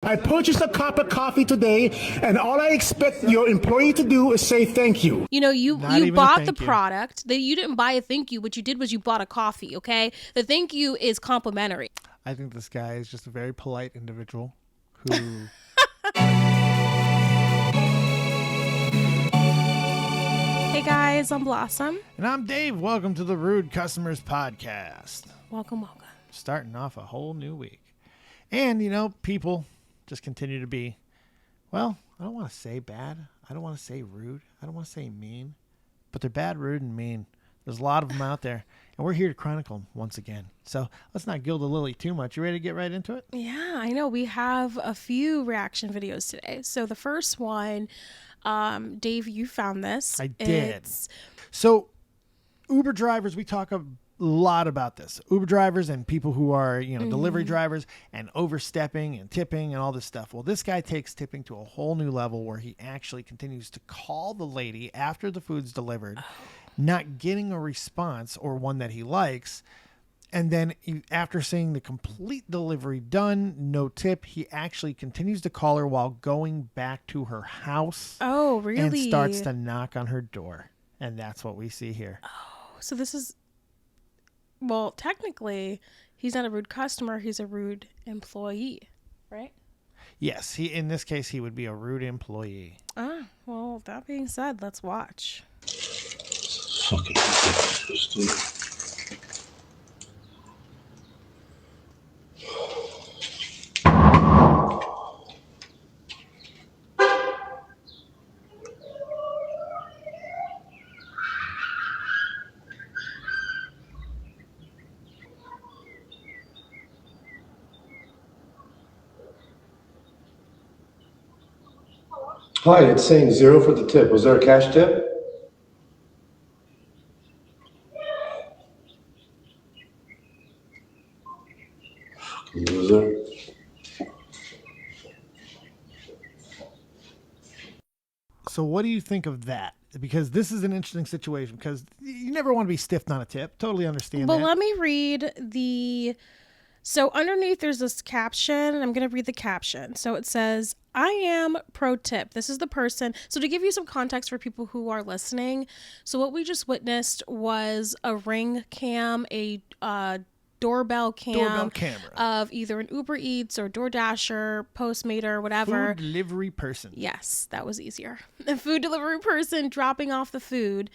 I purchased a cup of coffee today, and all I expect your employee to do is say thank you. You know, you bought the product. You didn't buy a thank you. What you did was you bought a coffee, okay? The thank you is complimentary. I think this guy is just a very polite individual who... Hey guys, I'm Blossom. And I'm Dave. Welcome to the Rude Customers Podcast. Welcome. Starting off a whole new week. And, you know, people just continue to be, well, I don't want to say bad. I don't want to say rude. I don't want to say mean. But they're bad, rude, and mean. There's a lot of them out there. And we're here to chronicle them once again. So let's not gild the lily too much. You ready to get right into it? Yeah, I know. We have a few reaction videos today. So the first one, Dave, you found this. I did. So Uber drivers, we talk a lot about this. Uber drivers and people who are, delivery drivers and overstepping and tipping and all this stuff. Well, this guy takes tipping to a whole new level where he actually continues to call the lady after the food's delivered, not getting a response or one that he likes. And then after seeing the complete delivery done, no tip, he actually continues to call her while going back to her house. Oh, really? And starts to knock on her door. And that's what we see here. Oh, so this is... Well, technically, he's not a rude customer. He's a rude employee, right? Yes. In this case, he would be a rude employee. Well, that being said, let's watch. Fucking ridiculous, dude. Hi, it's saying 0 for the tip. Was there a cash tip? Fucking loser. So what do you think of that? Because this is an interesting situation because you never want to be stiffed on a tip. Totally understand that. Well, let me read the... So underneath there's this caption, and I'm going to read the caption. So it says, I am pro tip. This is the person. So to give you some context for people who are listening. So what we just witnessed was a Ring cam, a doorbell camera of either an Uber Eats or DoorDasher, Postmater, whatever. Food delivery person. Yes, that was easier. The food delivery person dropping off the food.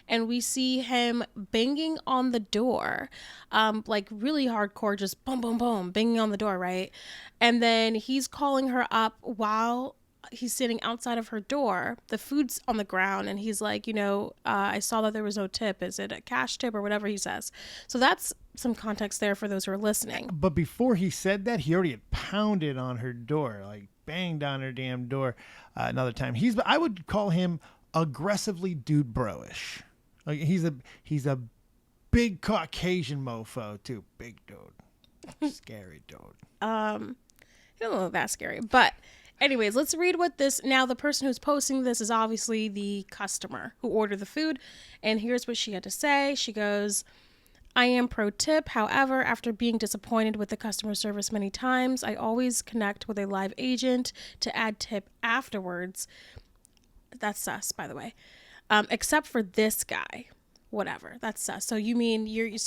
And we see him banging on the door, like really hardcore, just boom, boom, boom, banging on the door, right? And then he's calling her up while he's sitting outside of her door. The food's on the ground, and he's like, I saw that there was no tip. Is it a cash tip or whatever he says? So that's some context there for those who are listening. But before he said that, he already had pounded on her door, like banged on her damn door another time. I would call him aggressively dude bro-ish. Like he's a big Caucasian mofo too. Big dude. Scary dude. I don't know if that's scary. But anyways, let's read what this... Now, the person who's posting this is obviously the customer who ordered the food. And here's what she had to say. She goes, I am pro tip. However, after being disappointed with the customer service many times, I always connect with a live agent to add tip afterwards. That's sus, by the way. Except for this guy. Whatever. That's sus. So you mean you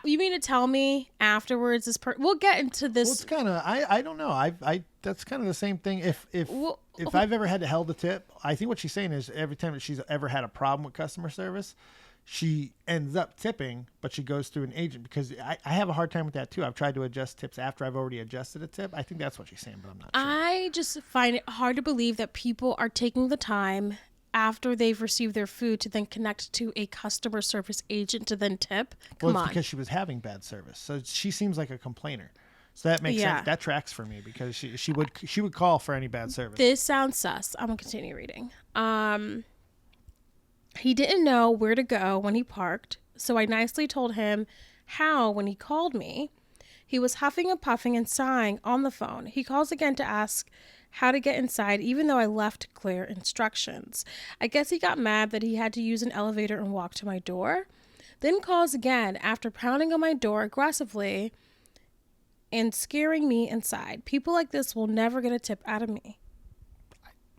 mean to tell me afterwards we'll get into this. Well, it's kind of I don't know. I that's kind of the same thing. If I've ever had to held a tip, I think what she's saying is every time that she's ever had a problem with customer service, she ends up tipping, but she goes through an agent because I have a hard time with that too. I've tried to adjust tips after I've already adjusted a tip. I think that's what she's saying, but I'm not sure. I just find it hard to believe that people are taking the time after they've received their food to then connect to a customer service agent to then tip. Come on. Because she was having bad service. So she seems like a complainer. So that makes sense. That tracks for me because she would call for any bad service. This sounds sus. I'm going to continue reading. He didn't know where to go when he parked, so I nicely told him how when he called me. He was huffing and puffing and sighing on the phone. He calls again to ask how to get inside, even though I left clear instructions. I guess he got mad that he had to use an elevator and walk to my door. Then calls again after pounding on my door aggressively and scaring me inside. People like this will never get a tip out of me.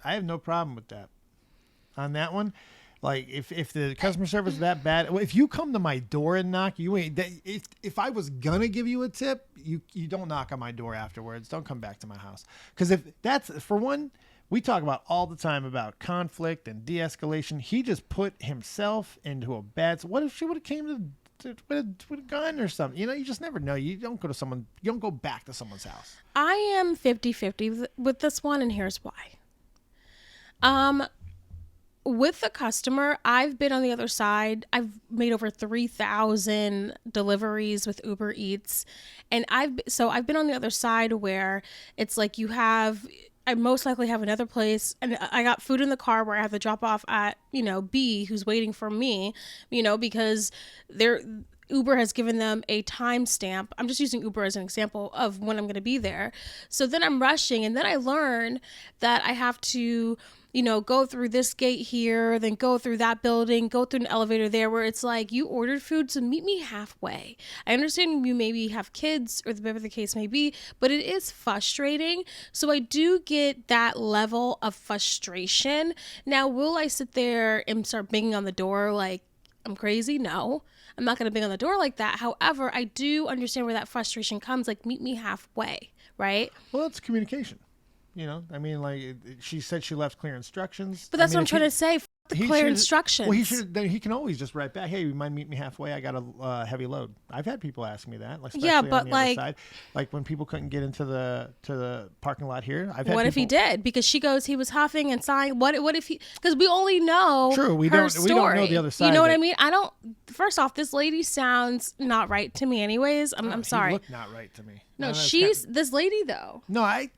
I have no problem with that. On that one, like if the customer service is that bad, if you come to my door and knock, you ain't. If I was gonna give you a tip, you don't knock on my door afterwards. Don't come back to my house, because if that's for one. We talk about all the time about conflict and de-escalation. He just put himself into a bad. What if she would have came with a gun or something? You just never know. You don't go back to someone's house. I am 50-50 with this one, and here's why. With the customer, I've been on the other side. I've made over 3,000 deliveries with Uber Eats, and I've been on the other side where it's like I most likely have another place, and I got food in the car where I have to drop off at, B, who's waiting for me, because Uber has given them a timestamp. I'm just using Uber as an example of when I'm going to be there. So then I'm rushing, and then I learn that I have to, go through this gate here, then go through that building, go through an elevator there, where it's like, you ordered food, so meet me halfway. I understand you maybe have kids or whatever the case may be, but it is frustrating. So I do get that level of frustration. Now, will I sit there and start banging on the door like I'm crazy? No, I'm not going to bang on the door like that. However, I do understand where that frustration comes, like meet me halfway, right? Well, that's communication. She said she left clear instructions. But that's what I'm trying to say. The clear instructions. Well, he can always just write back, hey, you mind meet me halfway? I got a heavy load. I've had people ask me that. Especially on the other side. Like when people couldn't get into the parking lot here. What if he did? Because she goes, he was huffing and sighing. What if he? Because we only know. True, we don't know the other side. You know what I mean? I don't. First off, this lady sounds not right to me. Anyways, I'm sorry. He looked not right to me. No, this lady though. No, I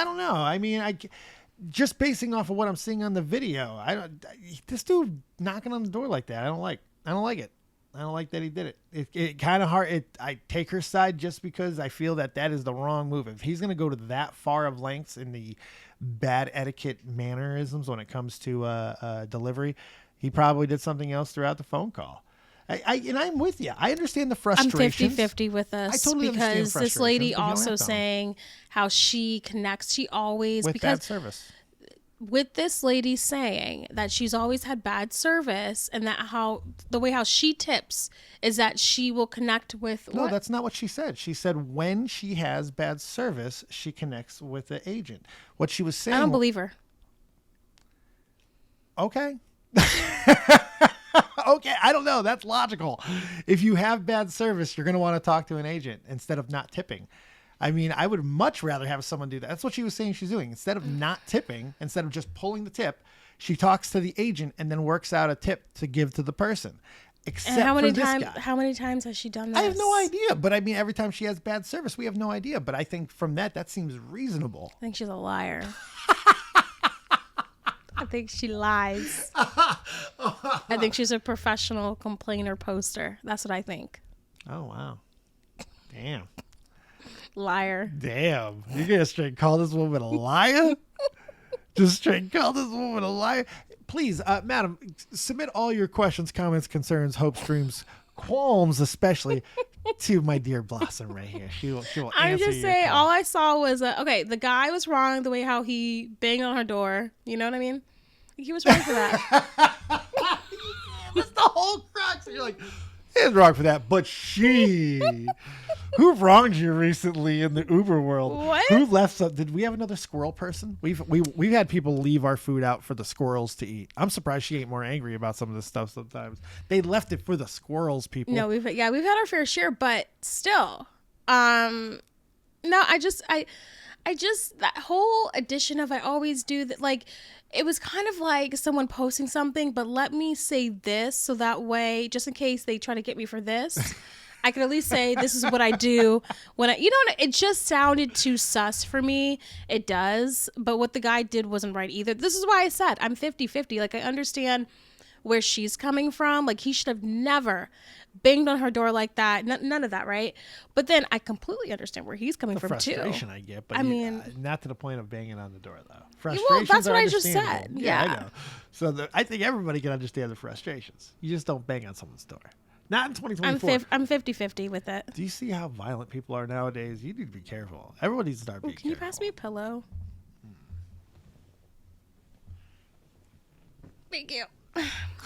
don't know. Just basing off of what I'm seeing on the video, this dude knocking on the door like that, I don't like it. I don't like that he did it. It kind of hard. I take her side just because I feel that is the wrong move. If he's going to go to that far of lengths in the bad etiquette mannerisms when it comes to delivery, he probably did something else throughout the phone call. And I'm with you. I understand the frustration. I'm 50-50 with this. I totally because this lady also saying saying how she connects. She always with bad service. With this lady saying that she's always had bad service, and that the way how she tips is that she will connect with. No, that's not what she said. She said when she has bad service, she connects with the agent. What she was saying. I don't believe her. Okay. Okay, I don't know. That's logical. If you have bad service, you're going to want to talk to an agent instead of not tipping. I would much rather have someone do that. That's what she was saying she's doing. Instead of not tipping, instead of just pulling the tip, she talks to the agent and then works out a tip to give to the person. Except how many for this guy. How many times has she done this? I have no idea. But every time she has bad service, we have no idea. But I think from that seems reasonable. I think she's a liar. I think she lies. I think she's a professional complainer poster. That's what I think. Oh, wow. Damn. Liar. Damn. You're going to straight call this woman a liar? Just straight call this woman a liar? Please, madam, submit all your questions, comments, concerns, hopes, dreams, qualms, especially to my dear Blossom right here. She will answer I'm just saying, call. all I saw was, the guy was wrong the way how he banged on her door. You know what I mean? He was wrong for that. That's the whole crux. You're like, he's wrong for that, but she... Who wronged you recently in the Uber world? What? Who left some? Did we have another squirrel person? We've had people leave our food out for the squirrels to eat. I'm surprised she ain't more angry about some of this stuff sometimes. They left it for the squirrels, people. No, we've had our fair share, but still. No, I just that whole edition of I always do that, like, it was kind of like someone posting something, but let me say this so that way, just in case they try to get me for this, I could at least say this is what I do when it just sounded too sus for me. It does. But what the guy did wasn't right either. This is why I said I'm 50-50. Like, I understand where she's coming from. Like, he should have never banged on her door like that. None of that, right? But then I completely understand where he's coming from too. Frustration I get, but not to the point of banging on the door though. Frustrations. Well, that's what I just said. Yeah. I know. So I think everybody can understand the frustrations. You just don't bang on someone's door. Not in 2024. I'm 50-50 with it. Do you see how violent people are nowadays? You need to be careful. Everybody needs to start being Can you careful. pass me a pillow? Thank you.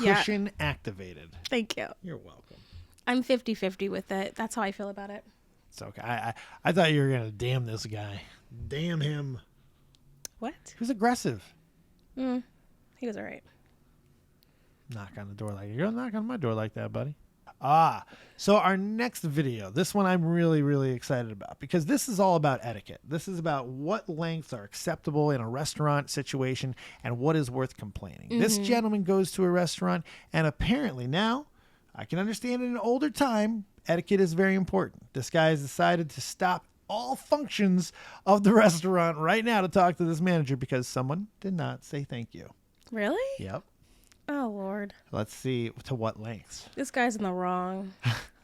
Yeah. Cushion activated. Thank you. You're welcome. I'm 50-50 with it. That's how I feel about it. It's okay. I thought you were going to damn this guy. Damn him. What? He was aggressive. He was all right. Knock on the door like, you're not knocking on my door like that, buddy. So our next video, this one I'm really, really excited about because this is all about etiquette. This is about what lengths are acceptable in a restaurant situation and what is worth complaining. This gentleman goes to a restaurant and apparently now, I can understand in an older time, etiquette is very important. This guy has decided to stop all functions of the restaurant right now to talk to this manager because someone did not say thank you. Really? Yep. Oh, Lord. Let's see to what lengths. This guy's in the wrong.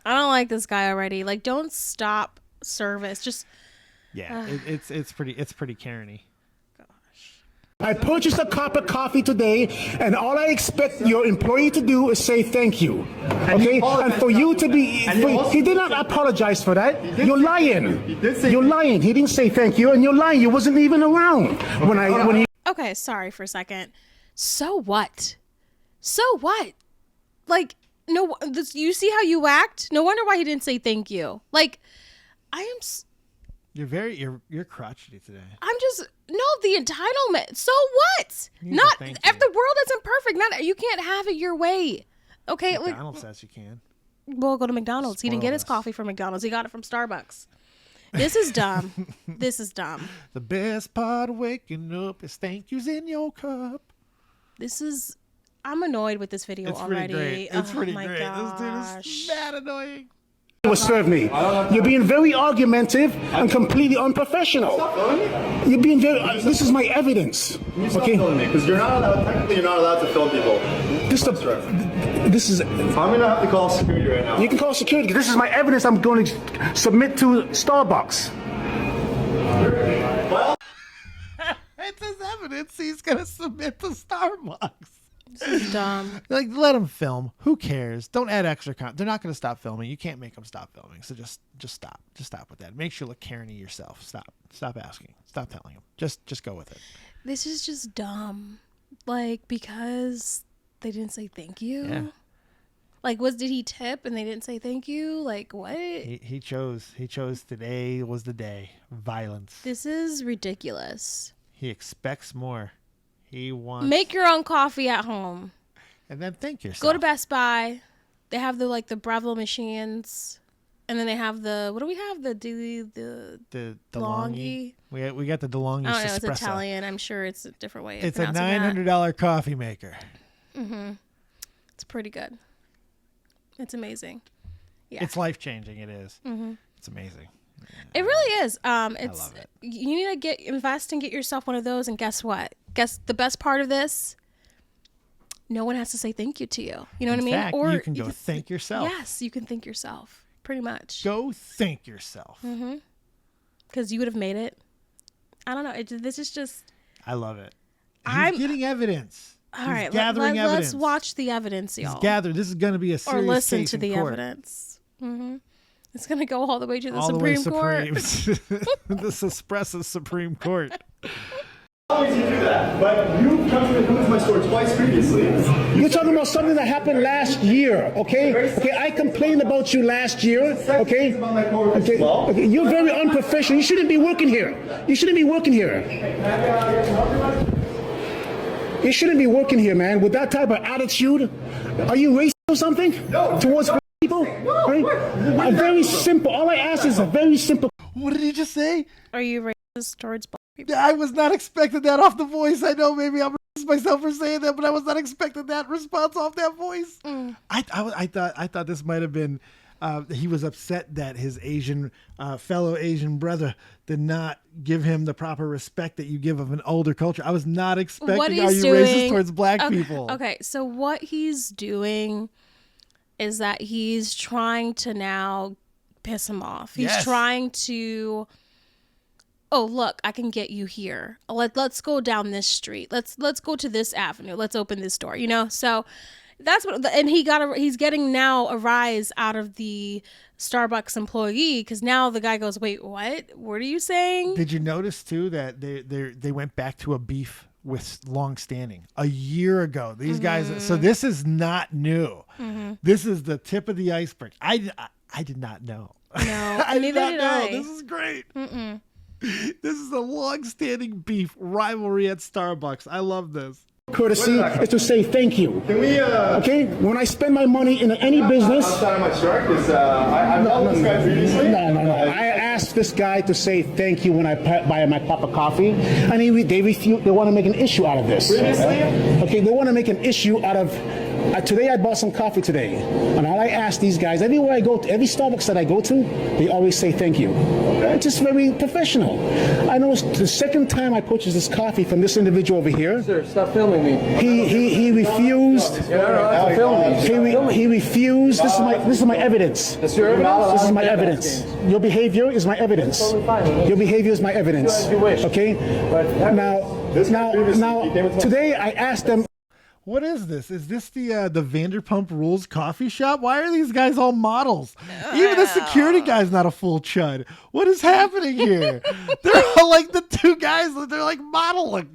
I don't like this guy already. Like, don't stop service. Just, Yeah, it's pretty Karen-y. I purchased a cup of coffee today, and all I expect your employee to do is say thank you. Okay? And for you to be... he did not apologize for that. You're lying. You're lying. He didn't say thank you, and you're lying. You wasn't even around when he... okay, sorry for a second. So what? So what? Like, no, you see how you act? No wonder why he didn't say thank you. Like, I am... You're crotchety today. I'm just the entitlement. So what? You Not thank if you. the world isn't perfect. Not you can't have it your way. Okay, McDonald's says you can. We'll go to McDonald's. He didn't get his Spoil us. coffee from McDonald's. He got it from Starbucks. This is dumb. This is dumb. The best part of waking up is thank yous in your cup. I'm annoyed with this video It's already. pretty great. It's pretty my great. This dude gosh. is mad annoying. was served me. You're being very argumentative and completely unprofessional. You're being very... this is my evidence. You stop Okay? filming me, because you're not allowed, technically you're not allowed to film people. This is... I'm gonna have to call security right now. You can call security. This is my evidence I'm going to submit to Starbucks. Well, It's his evidence. He's gonna submit to Starbucks. This is dumb. Like, let him film. Who cares? Don't add extra content. They're not going to stop filming. You can't make them stop filming. So just stop. Just stop with that. Make sure you look Karen-y yourself. Stop asking. Stop telling him. Just go with it. This is just dumb. Like, because they didn't say thank you. Yeah. Like, did he tip and they didn't say thank you? Like, what? He chose today was the day. Violence. This is ridiculous. He expects more. He wants... Make your own coffee at home. And then thank yourself. Go to Best Buy. They have the Breville machines. And then they have what do we have? The DeLonghi. We got the DeLonghi I don't know, espresso. it's Italian. I'm sure it's a different way of It's a pronouncing $900 coffee maker. that. It's pretty good. It's amazing. Yeah. It's life-changing. It is. It's amazing. It really is. It's love it. You need to invest and get yourself one of those, and guess what? Guess the best part of this? No one has to say thank you to you. You know what I mean? In fact, you can go thank yourself. Yes, you can thank yourself. Pretty much. Go thank yourself. Because you would have made it. I don't know. This is just... I love it. He's I'm- getting evidence. All right, gathering evidence. let's watch the evidence, He's y'all. gathered. This is going to be a serious Or listen case to in the court. evidence. It's going to go all the way to the All Supreme the way Court. This espresso Supreme Court. always you do that, but you've come to my store twice previously. You're talking about something that happened last year, okay? Okay, I complained about you last year, okay? About my coworkers as Okay, well. okay, you're very unprofessional. You shouldn't be working here. You shouldn't be working here. You shouldn't be working here, man, with that type of attitude. Are you racist or something? No. Towards people? Right? A very simple, all I ask is a very simple. What did he just say? Are you racist towards black people? I was not expecting that off the voice. I know maybe I'm racist myself for saying that, but I was not expecting that response off that voice. I thought this might have been he was upset that his Asian fellow Asian brother did not give him the proper respect that you give of an older culture. I was not expecting. What Are he's you doing, racist towards black people? Okay, so what he's doing is that he's trying to now piss him off. He's Yes. trying to, oh look, I can get you here. Let's go down this street. Let's go to this avenue. Let's open this door. You know, so That's what, and he's getting now a rise out of the Starbucks employee because now the guy goes, wait, what are you saying? Did you notice too that they went back to a beef with longstanding a year ago? These guys. So this is not new. This is the tip of the iceberg. I did not know. No, I neither did I. This is great. This is a long-standing beef rivalry at Starbucks. I love this. Courtesy is to say thank you. Can we, Okay? When I spend my money in any business. outside of my shark, because I've dealt with this guy previously. No. I asked this guy to say thank you when I buy my cup of coffee, and they refuse. They want to make an issue out of this. Previously? Okay, they want to make an issue out of. Today I bought some coffee today, and all I ask these guys, everywhere I go to, every Starbucks that I go to, they always say thank you. Okay. It's just very professional. I know it's the second time I purchased this coffee from this individual over here. Sir, stop filming me. He refused. He refused. This is my evidence. That's your evidence? This is my evidence. Your behavior is my evidence. Your behavior is my evidence. As you wish. Okay? Now, today I asked them. What is this? Is this the Vanderpump Rules coffee shop? Why are these guys all models? Even the security guy's not a full chud. What is happening here? They're all like the two guys. They're like model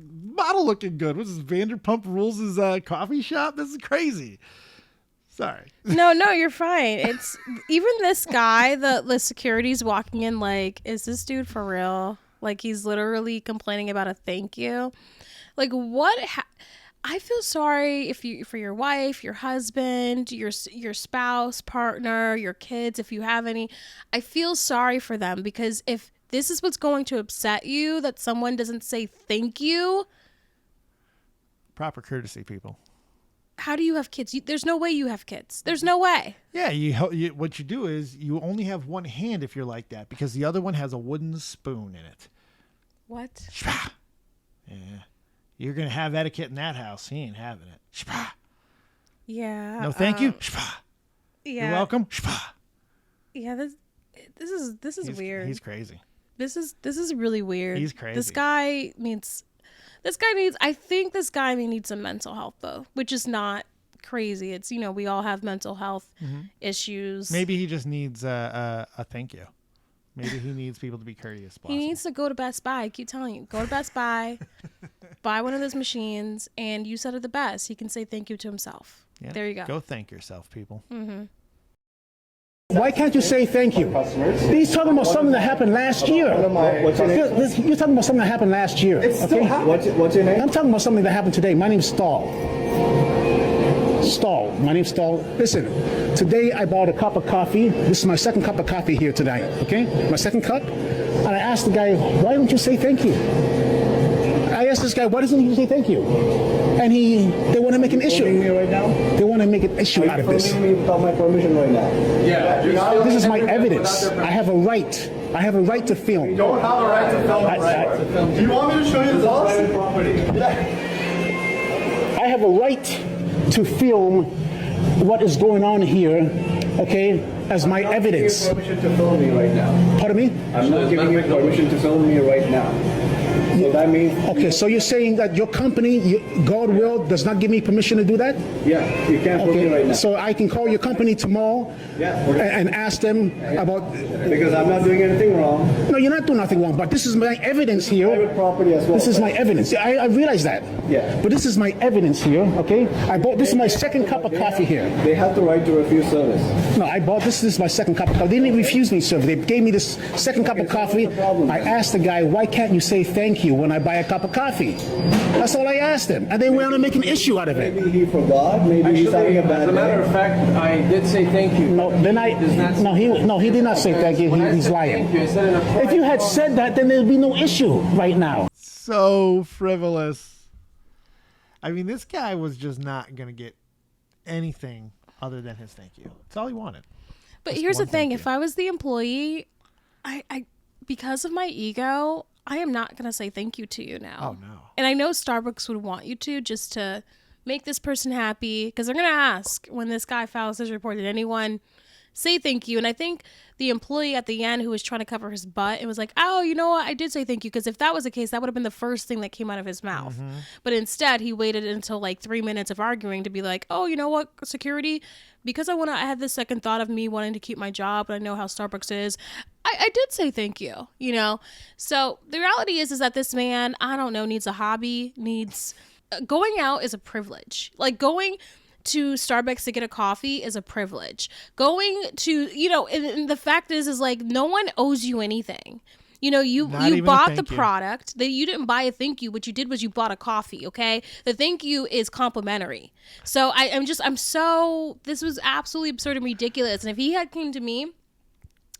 looking good. What's this, Vanderpump Rules' coffee shop? This is crazy. Sorry. No, you're fine. It's even this guy, the security's walking in like, is this dude for real? Like he's literally complaining about a thank you. Like what? I feel sorry for your wife, your husband, your spouse, partner, your kids, if you have any. I feel sorry for them because if this is what's going to upset you, that someone doesn't say thank you. Proper courtesy, people. How do you have kids? There's no way you have kids. There's no way. Yeah, you what you do is you only have one hand if you're like that because the other one has a wooden spoon in it. What? Yeah. You're going to have etiquette in that house. He ain't having it. Yeah. No, thank you. Yeah. You're welcome. Yeah, this is weird. He's crazy. This is really weird. He's crazy. This guy needs I think this guy needs some mental health though, which is not crazy. It's, we all have mental health issues. Maybe he just needs a thank you. Maybe he needs people to be courteous. He needs to go to Best Buy. I keep telling you, go to Best Buy, buy one of those machines, and you said it the best. He can say thank you to himself. Yeah, there you go. Go thank yourself, people. Why can't you say thank you? He's talking about something that happened last year. You're talking about something that happened last year. It's still happening. What's your name? I'm talking about something that happened today. My name's Stahl. My name's Stahl. Listen, today I bought a cup of coffee. This is my second cup of coffee here tonight, okay? My second cup. And I asked the guy, why don't you say thank you? I asked this guy, why doesn't he say thank you? And they want to make an issue. Me right now? They want to make an issue out of this. Me without my permission right now. Yeah. This is my evidence. I have a right. I have a right to film. You don't have a right to film, right? Do you want me to show you the policy? Property. I have a right to film what is going on here, okay, as my evidence. I'm not giving you permission to film me right now. Pardon me? I'm not giving you permission to film me right now. So that means... Okay, so you're saying that your company, God will, does not give me permission to do that? Yeah, you can't film me right now. So I can call your company tomorrow and ask them about... Because I'm not doing anything wrong. No, you're not doing nothing wrong, but this is my evidence here. Private property as well. This is my evidence. I realize that. Yeah. But this is my evidence here, okay? This is my second cup of coffee here. They have the right to refuse service. No, this is my second cup of coffee. They didn't refuse me service. They gave me this second cup of coffee. I asked the guy, why can't you say thank you when I buy a cup of coffee? That's all I asked him. And they want to make an issue out of it. Maybe he forgot. Maybe he's having a bad As a matter of fact, I did say thank you. No, he did not say thank you. He's lying. Thank you. I said in a If you had said that, then there'd be no issue right now. So frivolous. I mean, this guy was just not going to get anything other than his thank you. That's all he wanted. But Just here's the one thing: thank if you. I was the employee, I because of my ego, I am not gonna say thank you to you now. Oh, no. And I know Starbucks would want you to, just to make this person happy, because they're gonna ask when this guy files his report. Did anyone say thank you. And I think the employee at the end who was trying to cover his butt, it was like, oh, you know what? I did say thank you. Because if that was the case, that would have been the first thing that came out of his mouth. But instead, he waited until like 3 minutes of arguing to be like, oh, you know what, security? Because I had this second thought of me wanting to keep my job, and I know how Starbucks is. I did say thank you, you know? So the reality is that this man, I don't know, needs a hobby, going out is a privilege. Like going to Starbucks to get a coffee is a privilege. Going to, you know, and the fact is like no one owes you anything. You know, you bought the product. That you didn't buy a thank you. What you did was you bought a coffee, okay? The thank you is complimentary. So this was absolutely absurd and ridiculous. And if he had came to me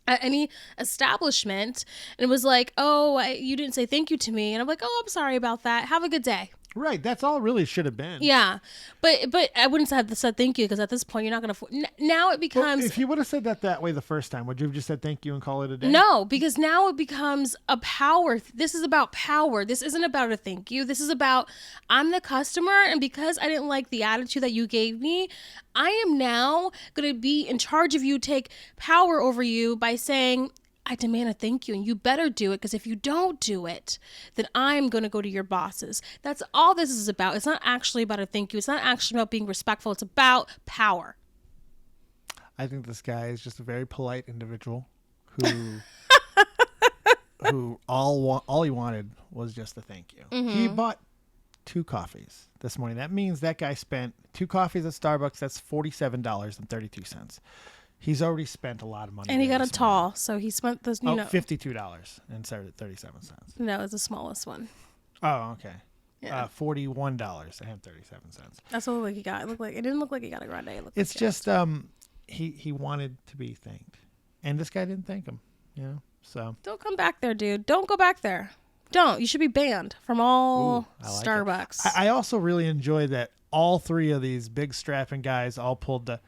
at any establishment and was like, oh, you didn't say thank you to me. And I'm like, oh, I'm sorry about that. Have a good day. Right. That's all it really should have been. Yeah. But I wouldn't have said thank you because at this point, you're not going to... Now it becomes... Well, if you would have said that way the first time, would you have just said thank you and call it a day? No, because now it becomes a power. This is about power. This isn't about a thank you. This is about I'm the customer, and because I didn't like the attitude that you gave me, I am now going to be in charge of you, take power over you by saying... I demand a thank you, and you better do it, because if you don't do it, then I'm going to go to your bosses. That's all this is about. It's not actually about a thank you. It's not actually about being respectful. It's about power. I think this guy is just a very polite individual who all he wanted was just a thank you. Mm-hmm. He bought 2 coffees this morning. That means that guy spent 2 coffees at Starbucks. That's $47.32. He's already spent a lot of money. And he got a tall, so he spent this, $52.37. No, it's the smallest one. Oh, okay. Yeah. $41.37. That's what he got. It didn't look like he got a grande. It's just he wanted to be thanked, and this guy didn't thank him. You know, so don't come back there, dude. Don't go back there. Don't. You should be banned from all Starbucks. I also really enjoy that all 3 of these big strapping guys all pulled the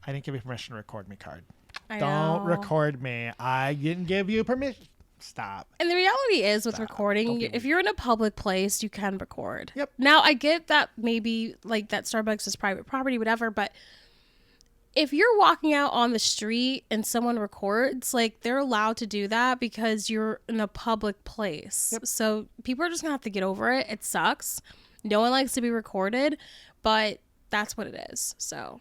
I didn't give you permission to record me card. Don't record me. I didn't give you permission. Stop. And the reality is with recording, if you're in a public place, you can record. Yep. Now, I get that maybe like that Starbucks is private property, whatever, but if you're walking out on the street and someone records, like they're allowed to do that because you're in a public place. Yep. So people are just going to have to get over it. It sucks. No one likes to be recorded, but that's what it is. So...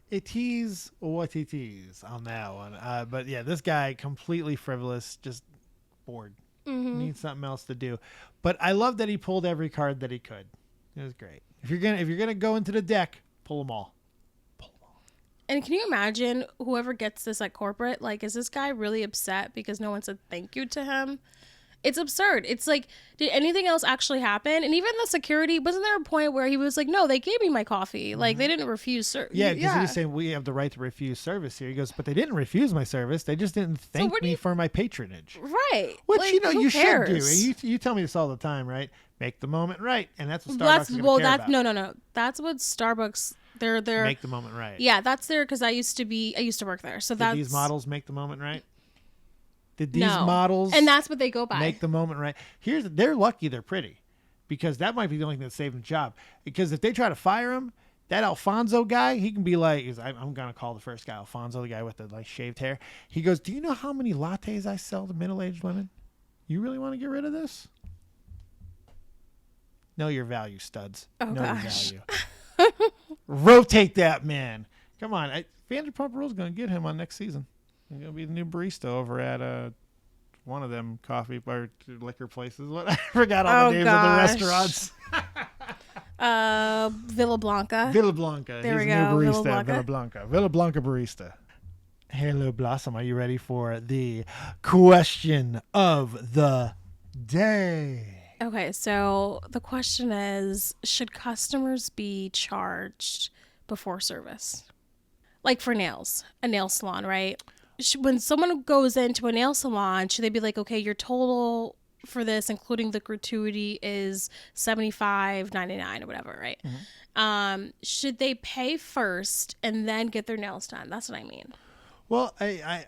It is what it is on that one. But yeah, this guy completely frivolous, just bored. Mm-hmm. Needs something else to do. But I love that he pulled every card that he could. It was great. If you're gonna go into the deck, pull them all. And can you imagine whoever gets this at corporate? Like, is this guy really upset because no one said thank you to him? It's absurd. It's like, did anything else actually happen? And even the security, wasn't there a point where he was like, no, they gave me my coffee. Like, they didn't refuse service. Yeah, because he was saying we have the right to refuse service here. He goes, but they didn't refuse my service. They just didn't thank me for my patronage. Right. Which, like, you cares? should do. You tell me this all the time, right? Make the moment right. And that's what Starbucks is going to care about. No. That's what Starbucks... They're make the moment right. Yeah, that's there because I used to work there. So Did these models make the moment right? Did these models, and that's what they go by, make the moment right? They're lucky they're pretty, because that might be the only thing that saved the job. Because if they try to fire him, that Alfonso guy, he can be like, I'm gonna call the first guy Alfonso, the guy with the shaved hair. He goes, do you know how many lattes I sell to middle-aged women? You really want to get rid of this? Know your value, studs. Oh, know gosh. Your value. Rotate that man. Come on, Vanderpump Rules gonna get him on next season. He's going to be the new barista over at one of them coffee or liquor places. What I forgot all the names of the restaurants. Villa Blanca. Villa Blanca. There He's we the go. new barista at Villa Blanca. Villa Blanca barista. Hello, Blossom. Are you ready for the question of the day? Okay, so the question is, should customers be charged before service? Like for nails, a nail salon, right? When someone goes into a nail salon, should they be like, okay, your total for this, including the gratuity, is $75.99 or whatever, right? Mm-hmm. Should they pay first and then get their nails done? That's what I mean. Well, I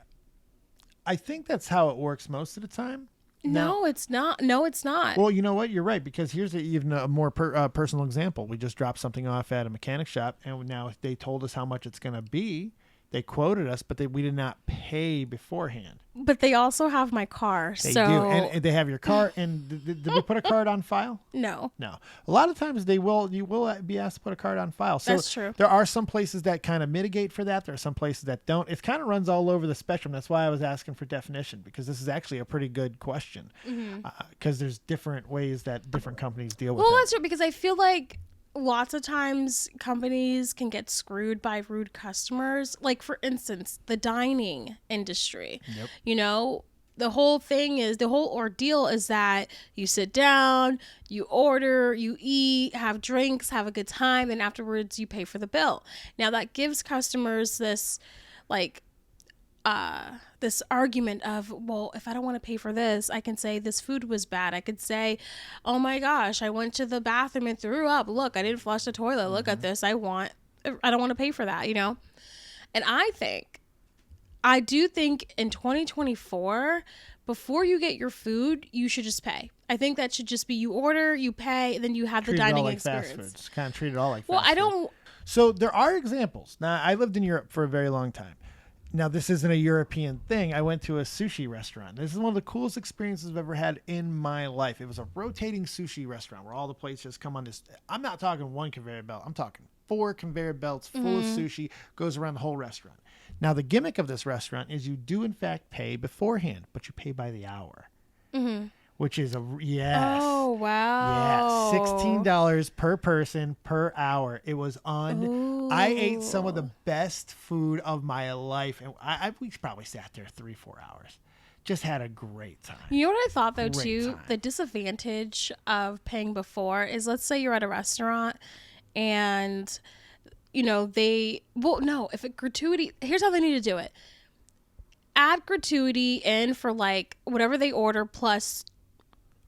think that's how it works most of the time. No, it's not. No, it's not. Well, you know what? You're right, because here's even a more personal example. We just dropped something off at a mechanic shop, and now if they told us how much it's going to be, They quoted us, but we did not pay beforehand. But they also have my car, They so do, and they have your car. And did we put a card on file? no. No. A lot of times you will be asked to put a card on file. So That's true. There are some places that kind of mitigate for that. There are some places that don't. It kind of runs all over the spectrum. That's why I was asking for definition, because this is actually a pretty good question. Because there's different ways that different companies deal with Well, it. that's true, because I feel like lots of times companies can get screwed by rude customers. Like, for instance, the dining industry. Yep. You know, the whole ordeal is that you sit down, you order, you eat, have drinks, have a good time, and afterwards you pay for the bill. Now that gives customers this, like, this argument of, well, if I don't want to pay for this, I can say this food was bad. I could say, oh my gosh, I went to the bathroom and threw up. Look, I didn't flush the toilet. Look at this. I don't want to pay for that, you know? And I do think in 2024, before you get your food, you should just pay. I think that should just be, you order, you pay, and then you have the Treat it all dining like experience. fast food. It's kind of treat it all like Well, fast I food. don't. So there are examples. Now, I lived in Europe for a very long time. Now, this isn't a European thing. I went to a sushi restaurant. This is one of the coolest experiences I've ever had in my life. It was a rotating sushi restaurant where all the plates just come on this. I'm not talking one conveyor belt. I'm talking 4 conveyor belts full of sushi, goes around the whole restaurant. Now, the gimmick of this restaurant is you do, in fact, pay beforehand, but you pay by the hour, which is yes. Oh, wow. Yeah, $16 per person per hour. It was I ate some of the best food of my life, and we probably sat there 3-4 hours. Just had a great time. You know what I thought, though, Great too? time. The disadvantage of paying before is, let's say you're at a restaurant and, you know, gratuity, here's how they need to do it. Add gratuity in for, like, whatever they order plus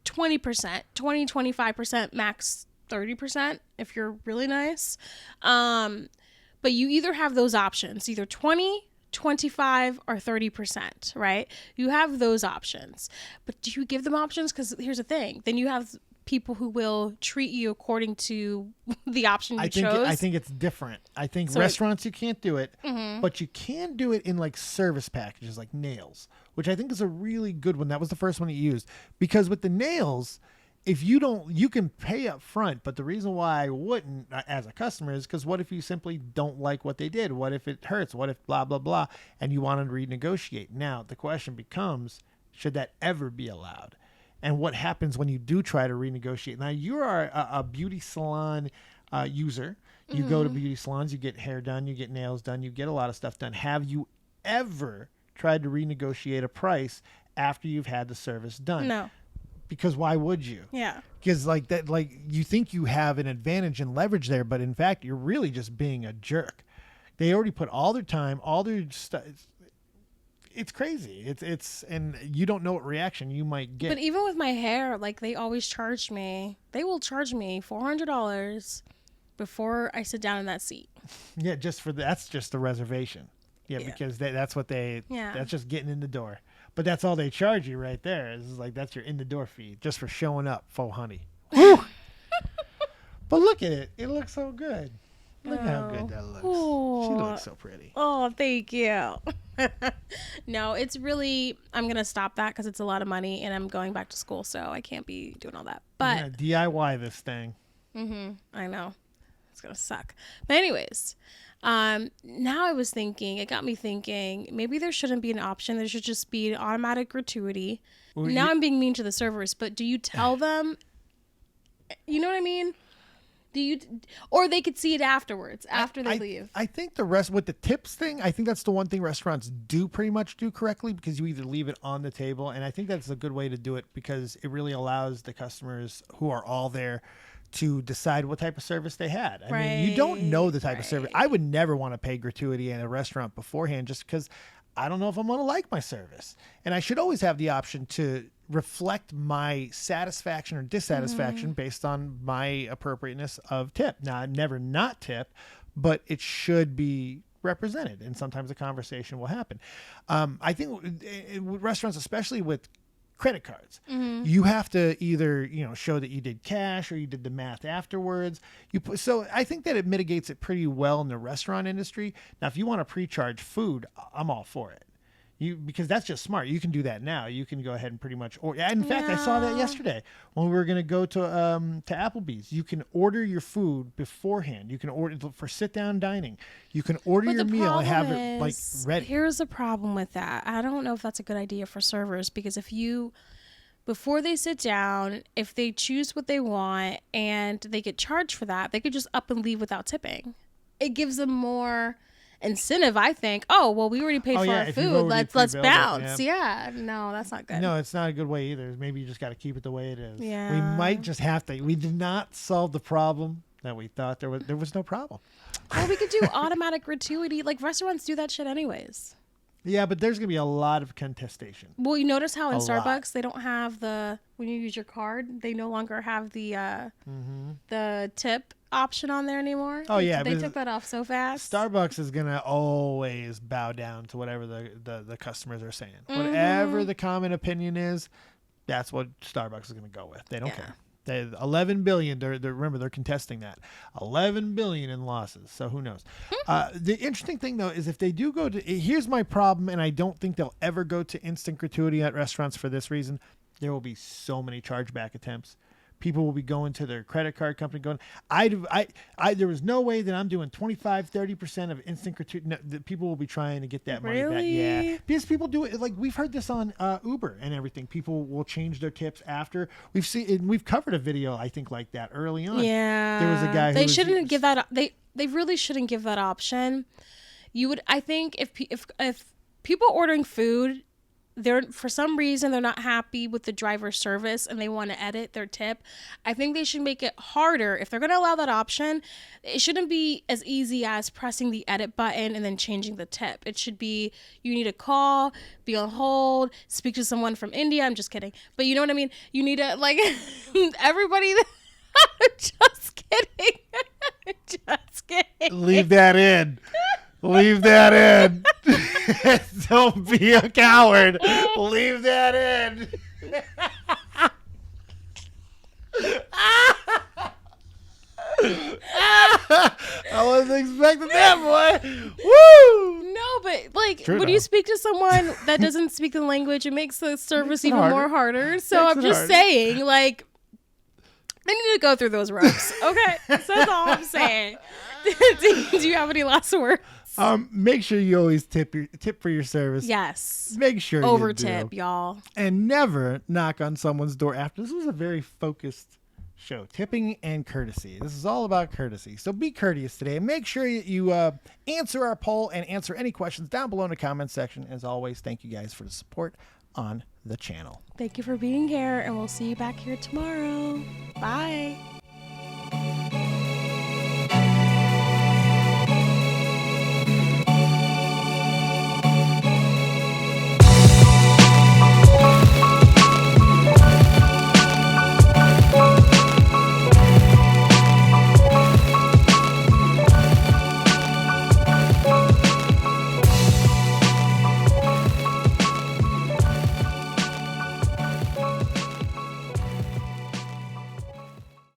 20%, 25%, max 30% if you're really nice. But you either have those options, either 20, 25, or 30%, right? You have those options. But do you give them options? Because here's the thing. Then you have people who will treat you according to the option you chose. I think it's different. I think So restaurants, you can't do it, but you can do it in like service packages like nails, which I think is a really good one. That was the first one you used, because with the nails, if you don't, you can pay up front, but the reason why I wouldn't as a customer is because what if you simply don't like what they did? What if it hurts? What if blah, blah, blah, and you want to renegotiate? Now, the question becomes, should that ever be allowed? And what happens when you do try to renegotiate? Now, you are a beauty salon user. You go to beauty salons, you get hair done, you get nails done, you get a lot of stuff done. Have you ever tried to renegotiate a price after you've had the service done? No. Because why would you? Yeah. Because like that, like you think you have an advantage and leverage there, but in fact, you're really just being a jerk. They already put all their time, all their stuff. It's crazy. It's and you don't know what reaction you might get. But even with my hair, like, they always charge me. They will charge me $400 before I sit down in that seat. Yeah, that's just the reservation. Yeah, because that's what that's just getting in the door. But that's all they charge you right there. It's like that's your in the door fee just for showing up, faux honey. Woo! But look at it. It looks so good. Look how good that looks. She looks so pretty. Oh, thank you. No, it's really, I'm going to stop that because it's a lot of money and I'm going back to school, so I can't be doing all that. But DIY this thing. I know. It's going to suck. But anyways, now it got me thinking, maybe there shouldn't be an option. There should just be an automatic gratuity. Well, now I'm being mean to the servers, but do you tell them, you know what I mean? Or they could see it afterwards, after they leave. I think the rest with the tips thing, I think that's the one thing restaurants do pretty much do correctly, because you either leave it on the table, and I think that's a good way to do it because it really allows the customers who are all there to decide what type of service they had. I mean, you don't know the type of service. I would never want to pay gratuity in a restaurant beforehand just because I don't know if I'm going to like my service. And I should always have the option to reflect my satisfaction or dissatisfaction based on my appropriateness of tip. Now, I'd never not tip, but it should be represented, and sometimes a conversation will happen. I think with restaurants, especially with credit cards. You have to either, show that you did cash or you did the math afterwards. So I think that it mitigates it pretty well in the restaurant industry. Now, if you want to pre-charge food, I'm all for it. Because that's just smart. You can do that now. You can go ahead and pretty much order. In fact, I saw that yesterday when we were going to go to Applebee's. You can order your food beforehand. You can order for sit-down dining. You can order your meal and have it ready. Here's the problem with that. I don't know if that's a good idea for servers, because before they sit down, if they choose what they want and they get charged for that, they could just up and leave without tipping. It gives them more incentive, I think. Oh, well, we already paid for our food. Let's bounce. Yeah. No, that's not good. No, it's not a good way either. Maybe you just got to keep it the way it is. Yeah. We might just have to. We did not solve the problem that we thought there was. There was no problem. Well, we could do automatic gratuity. Like, restaurants do that shit anyways. Yeah, but there's gonna be a lot of contestation. Well, you notice how in A Starbucks lot. they don't have when you use your card, they no longer have the tip option on there anymore. Oh, yeah, They but took that off so fast. Starbucks is gonna always bow down to whatever the customers are saying. Whatever the common opinion is, that's what Starbucks is gonna go with. They don't care. They 11 billion. Remember, they're contesting that 11 billion in losses. So who knows? The interesting thing though is if they do go to, here's my problem, and I don't think they'll ever go to instant gratuity at restaurants for this reason. There will be so many chargeback attempts. People will be going to their credit card company going, there was no way that I'm doing 25-30% of instant gratuity. No, the people will be trying to get that money back. Yeah. Because people do it. Like, we've heard this on Uber and everything. People will change their tips after. We've covered a video, I think, like that early on. Yeah. There was a guy who They shouldn't give that. They really shouldn't give that option. I think if people ordering food, for some reason they're not happy with the driver's service and they want to edit their tip, I think they should make it harder. If they're going to allow that option, it shouldn't be as easy as pressing the edit button and then changing the tip. It should be, you need to call, be on hold, speak to someone from India. I'm just kidding. But you know what I mean? You need to, like, everybody. Just kidding. Just kidding. Leave that in. Leave that in. Don't be a coward. Leave that in. I wasn't expecting that, boy. Woo! No, but like True when though. you speak to someone that doesn't speak the language, it makes the service even harder. more harder. So Makes I'm it just harder. saying, like, they need to go through those ropes. Okay, so that's all I'm saying. Do you have any last words? Make sure you always tip for your service. Yes. Make sure Over you do. tip, y'all. And never knock on someone's door after. This was a very focused show. Tipping and courtesy. This is all about courtesy. So be courteous today. And make sure you answer our poll and answer any questions down below in the comments section. As always, thank you guys for the support on the channel. Thank you for being here, and we'll see you back here tomorrow. Bye.